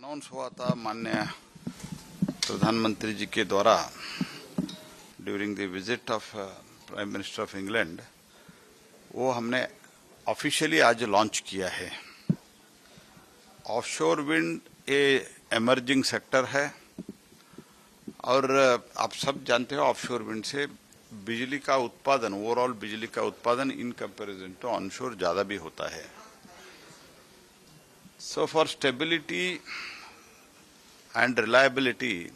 Announce हुआ था माननीय प्रधानमंत्री जी के द्वारा during the visit of prime minister of England, वो हमने ऑफिशियली आज लॉन्च किया है। ऑफशोर विंड ए एमर्जिंग सेक्टर है और आप सब जानते हो ऑफशोर विंड से बिजली का उत्पादन, ओवरऑल बिजली का उत्पादन इन कंपैरिजन टू ऑनशोर ज्यादा भी होता है। So for stability and reliability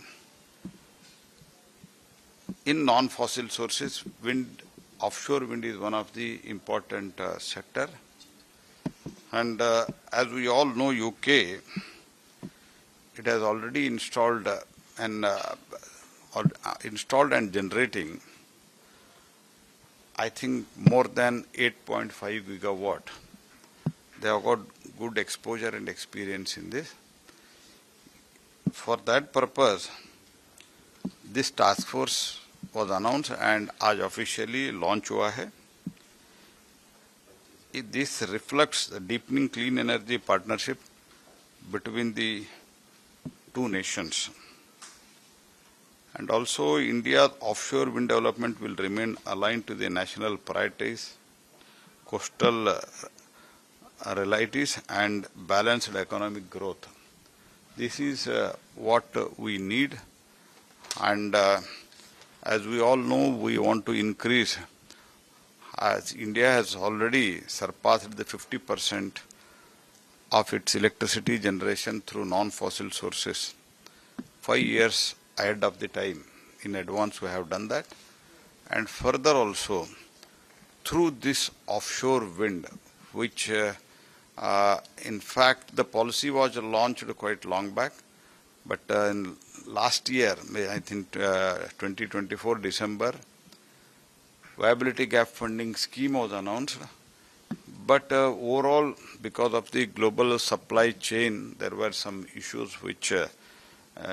in non-fossil sources, offshore wind is one of the important sector. And as we all know, UK, it has already installed and generating, I think, more than 8.5 gigawatt. They have got good exposure and experience in this. For that purpose, this task force was announced and आज officially launch हुआ है. This reflects the deepening clean energy partnership between the two nations. And also India's offshore wind development will remain aligned to the national priorities, coastal realities and balanced economic growth. This is what we need, and as we all know, we want to increase, as India has already surpassed the 50% of its electricity generation through non-fossil sources. 5 years ahead of the time, in advance we have done that, and further also through this offshore wind, which in fact, the policy was launched quite long back, but in last year, I think 2024 December, viability gap funding scheme was announced. But overall, because of the global supply chain, there were some issues which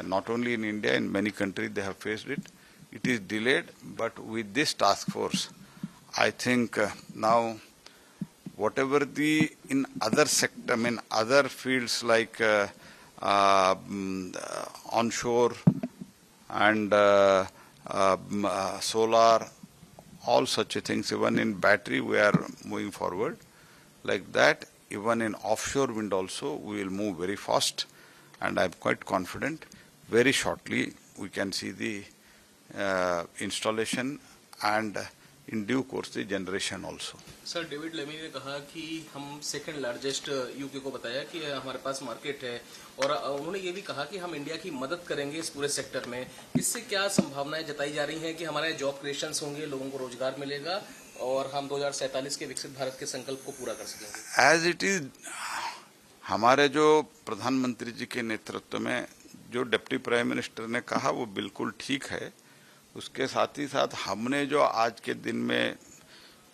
not only in India, in many countries they have faced it. It is delayed, but with this task force, I think now whatever the in other sector, I mean other fields like onshore and solar, all such things, even in battery we are moving forward. Like that, even in offshore wind also we will move very fast, and I am quite confident very shortly we can see the installation and in due course the generation also. Sir, David Lammy ने कहा कि हम second largest UK को बताया कि हमारे पास market है, और उन्होंने ये भी कहा कि हम इंडिया की मदद करेंगे इस पूरे सेक्टर में। इससे क्या संभावनाएं जताई जा रही हैं कि हमारे जॉब क्रिएशंस होंगे, लोगों को रोजगार मिलेगा और हम 2047 के विकसित भारत के संकल्प को पूरा कर सकेंगे? एज इट इज, हमारे जो प्रधानमंत्री जी के नेतृत्व में जो डिप्टी प्राइम मिनिस्टर ने कहा वो बिल्कुल ठीक है। उसके साथ ही साथ हमने जो आज के दिन में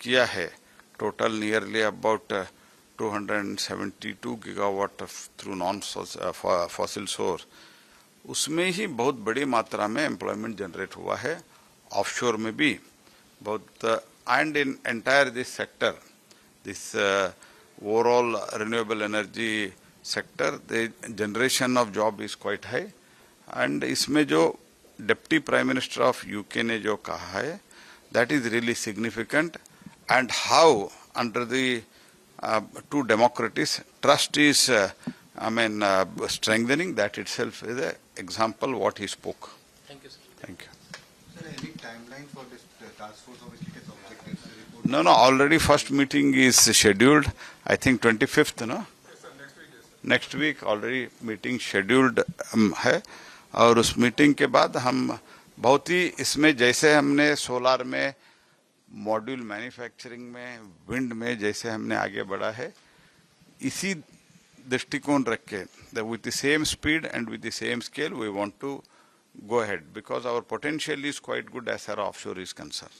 किया है, total nearly about 272 gigawatt through non fossil source, उसमें ही बहुत बड़ी मात्रा में एम्प्लॉयमेंट जनरेट हुआ है। ऑफशोर में भी बहुत, and in entire this sector, this overall renewable energy sector, the generation of job is quite high. And इसमें जो deputy prime minister of UK ने जो कहा है, that is really significant, and how under the two democracies trust is strengthening, that itself is an example what he spoke. Thank you, sir. Thank you. Sir, any timeline for this task force of its objectives report? No, already first meeting is scheduled, I think 25th, no? Yes, sir, next week, yes, sir. Next week already meeting scheduled है, और उस meeting के बाद हम बहुत ही इसमें, जैसे हमने सोलार में, मॉड्यूल मैन्युफैक्चरिंग में, विंड में जैसे हमने आगे बढ़ा है, इसी दृष्टिकोण रख के with the same speed and with the same scale we want to go ahead, because our potential is quite good as far as offshore is concerned.